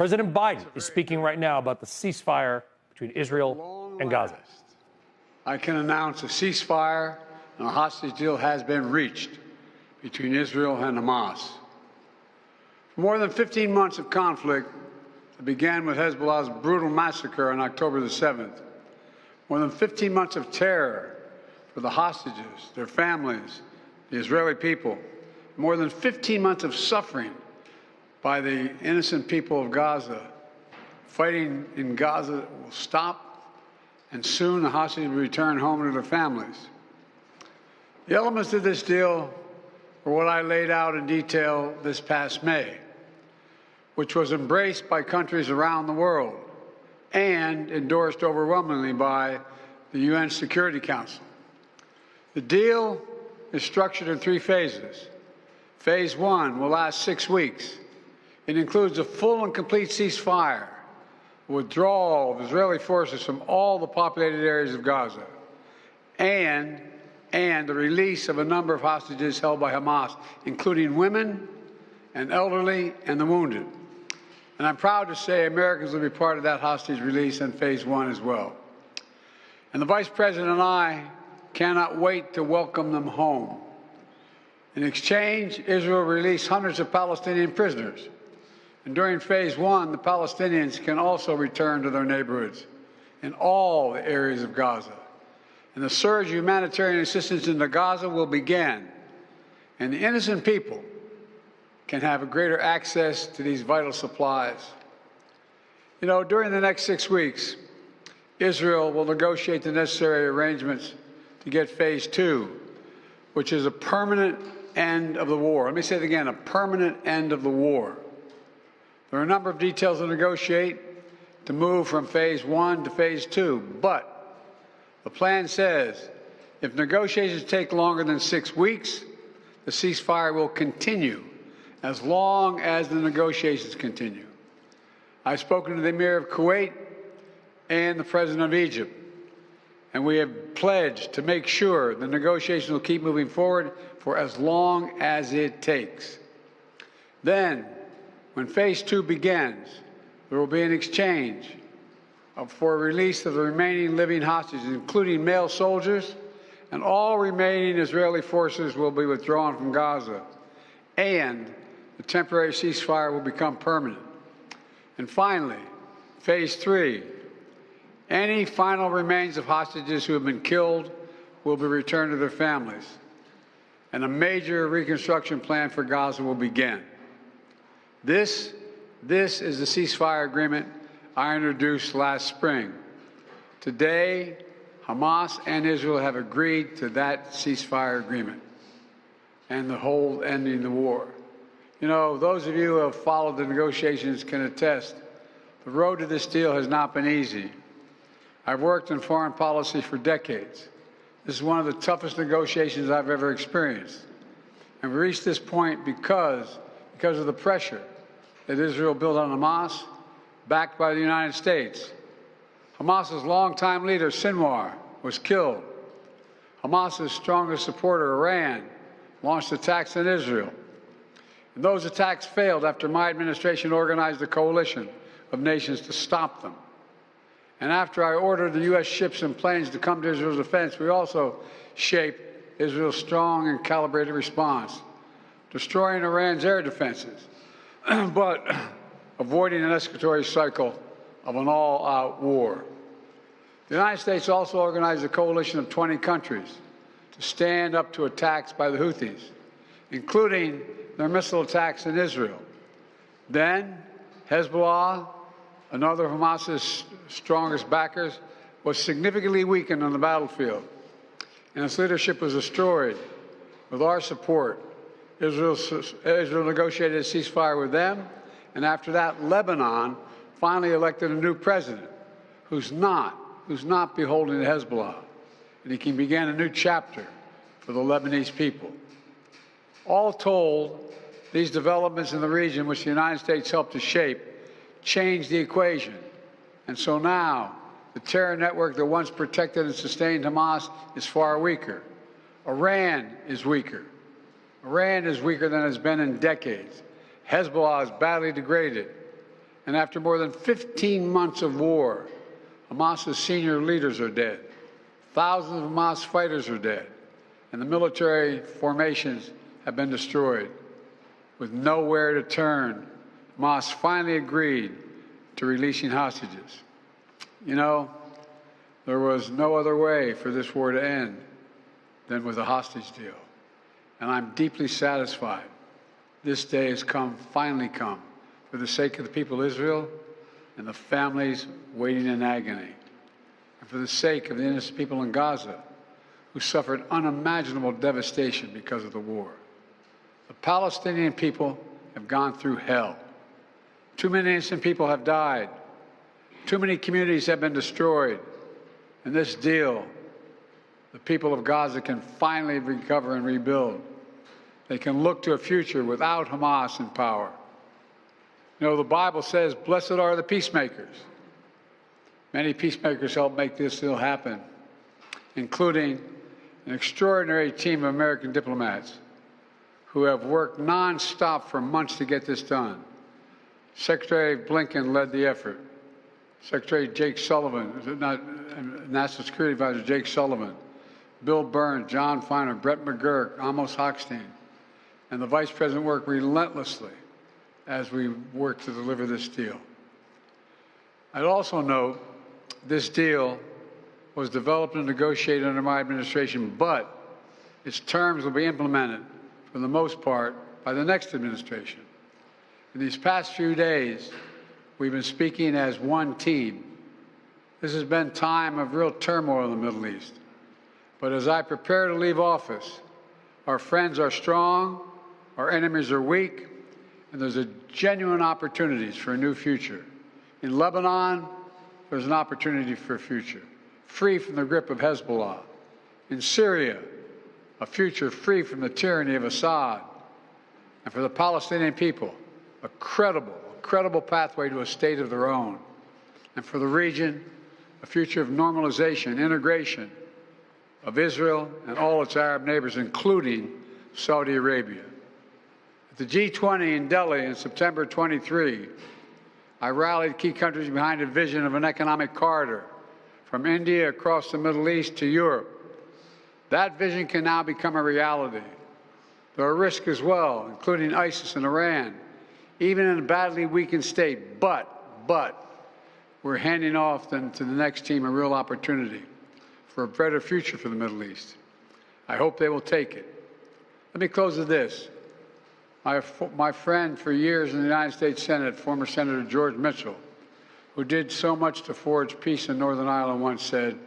President Biden is speaking right now about the ceasefire between Israel and Gaza. I can announce a ceasefire and a hostage deal has been reached between Israel and Hamas. For more than 15 months of conflict that began with Hezbollah's brutal massacre on October the 7th, more than 15 months of terror for the hostages, their families, the Israeli people, more than 15 months of suffering by the innocent people of Gaza. Fighting in Gaza will stop, and soon the hostages will return home to their families. The elements of this deal were what I laid out in detail this past May, which was embraced by countries around the world and endorsed overwhelmingly by the UN Security Council. The deal is structured in 3 phases. Phase 1 will last 6 weeks. It includes a full and complete ceasefire, withdrawal of Israeli forces from all the populated areas of Gaza, and the release of a number of hostages held by Hamas, including women and elderly and the wounded. And I'm proud to say Americans will be part of that hostage release in Phase 1 as well. And the Vice President and I cannot wait to welcome them home. In exchange, Israel released hundreds of Palestinian prisoners. And during Phase 1, the Palestinians can also return to their neighborhoods in all the areas of Gaza. And the surge of humanitarian assistance into Gaza will begin. And the innocent people can have a greater access to these vital supplies. You know, during the next 6 weeks, Israel will negotiate the necessary arrangements to get Phase 2, which is a permanent end of the war. Let me say it again, a permanent end of the war. There are a number of details to negotiate to move from Phase 1 to Phase 2, but the plan says if negotiations take longer than 6 weeks, the ceasefire will continue as long as the negotiations continue. I've spoken to the Emir of Kuwait and the President of Egypt, and we have pledged to make sure the negotiations will keep moving forward for as long as it takes. Then, when Phase 2 begins, there will be an exchange for release of the remaining living hostages, including male soldiers, and all remaining Israeli forces will be withdrawn from Gaza, and the temporary ceasefire will become permanent. And finally, Phase 3, any final remains of hostages who have been killed will be returned to their families, and a major reconstruction plan for Gaza will begin. This is the ceasefire agreement I introduced last spring. Today, Hamas and Israel have agreed to that ceasefire agreement and the whole ending the war. You know, those of you who have followed the negotiations can attest, the road to this deal has not been easy. I've worked in foreign policy for decades. This is one of the toughest negotiations I've ever experienced. And we reached this point because of the pressure that Israel built on Hamas, backed by the United States. Hamas's longtime leader, Sinwar, was killed. Hamas's strongest supporter, Iran, launched attacks on Israel. And those attacks failed after my administration organized a coalition of nations to stop them. And after I ordered the U.S. ships and planes to come to Israel's defense, we also shaped Israel's strong and calibrated response, destroying Iran's air defenses, but avoiding an escalatory cycle of an all-out war. The United States also organized a coalition of 20 countries to stand up to attacks by the Houthis, including their missile attacks in Israel. Then, Hezbollah, another of Hamas's strongest backers, was significantly weakened on the battlefield, and its leadership was destroyed. With our support, Israel negotiated a ceasefire with them, and after that, Lebanon finally elected a new president who's not beholden to Hezbollah, and he can begin a new chapter for the Lebanese people. All told, these developments in the region, which the United States helped to shape, changed the equation. And so now, the terror network that once protected and sustained Hamas is far weaker. Iran is weaker. Iran is weaker than it's been in decades. Hezbollah is badly degraded. And after more than 15 months of war, Hamas's senior leaders are dead. Thousands of Hamas fighters are dead. And the military formations have been destroyed. With nowhere to turn, Hamas finally agreed to releasing hostages. You know, there was no other way for this war to end than with a hostage deal. And I'm deeply satisfied this day has finally come, for the sake of the people of Israel and the families waiting in agony, and for the sake of the innocent people in Gaza who suffered unimaginable devastation because of the war. The Palestinian people have gone through hell. Too many innocent people have died. Too many communities have been destroyed. And this deal, the people of Gaza can finally recover and rebuild. They can look to a future without Hamas in power. You know, the Bible says, blessed are the peacemakers. Many peacemakers helped make this deal happen, including an extraordinary team of American diplomats who have worked nonstop for months to get this done. Secretary Blinken led the effort. Secretary Jake Sullivan, National Security Advisor Jake Sullivan, Bill Burns, John Feiner, Brett McGurk, Amos Hochstein, and the Vice President worked relentlessly as we worked to deliver this deal. I'd also note this deal was developed and negotiated under my administration, but its terms will be implemented, for the most part, by the next administration. In these past few days, we've been speaking as one team. This has been a time of real turmoil in the Middle East. But as I prepare to leave office, our friends are strong, our enemies are weak, and there's genuine opportunities for a new future. In Lebanon, there's an opportunity for a future, free from the grip of Hezbollah. In Syria, a future free from the tyranny of Assad. And for the Palestinian people, a credible pathway to a state of their own. And for the region, a future of normalization, integration of Israel and all its Arab neighbors, including Saudi Arabia. At the G20 in Delhi in September 23, I rallied key countries behind a vision of an economic corridor from India across the Middle East to Europe. That vision can now become a reality. There are risks as well, including ISIS and Iran, even in a badly weakened state. But we're handing off then to the next team a real opportunity for a better future for the Middle East. I hope they will take it. Let me close with this. My friend for years in the United States Senate, former Senator George Mitchell, who did so much to forge peace in Northern Ireland, once said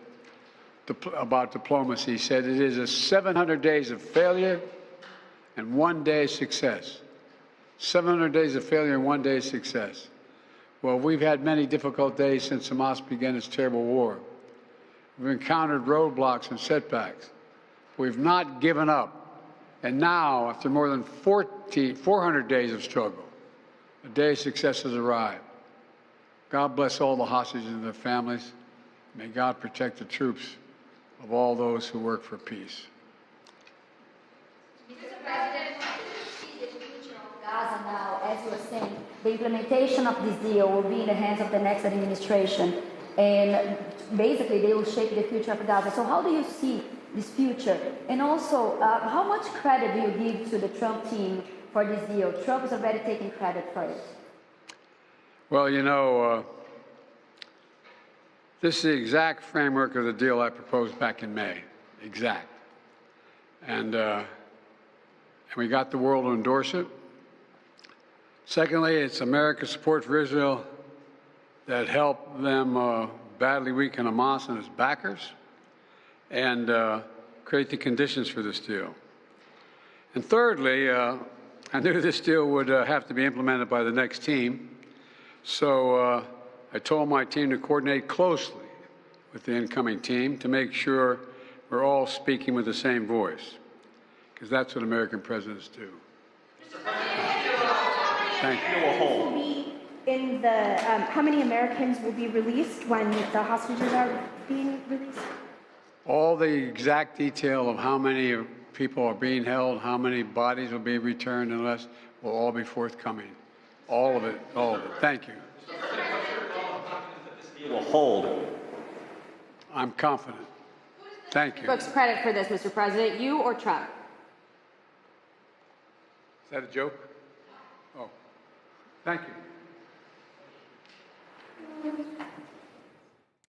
about diplomacy, he said, it is 700 days of failure and 1 day of success. 700 days of failure and 1 day of success. Well, we've had many difficult days since Hamas began its terrible war. We've encountered roadblocks and setbacks. We've not given up. And now, after more than 400 days of struggle, a day of success has arrived. God bless all the hostages and their families. May God protect the troops of all those who work for peace. Mr. President, how do you see the future of Gaza now? As you were saying, the implementation of this deal will be in the hands of the next administration. And basically, they will shape the future of Gaza. So how do you see this future? And also, how much credit do you give to the Trump team for this deal? Trump is already taking credit for it. Well, you know, this is the exact framework of the deal I proposed back in May. Exact. And we got the world to endorse it. Secondly, it's America's support for Israel that helped them badly weaken Hamas and its backers and create the conditions for this deal. And thirdly, I knew this deal would have to be implemented by the next team. So I told my team to coordinate closely with the incoming team to make sure we're all speaking with the same voice, because that's what American presidents do. Thank you. How many Americans will be released when the hostages are being released? All the exact detail of how many people are being held, how many bodies will be returned and less, will all be forthcoming All of it, all of it. Thank you. It will hold. I'm confident. Thank you. Brooks credit for this, Mr. President, you or Trump? Is that a joke? Oh, thank you.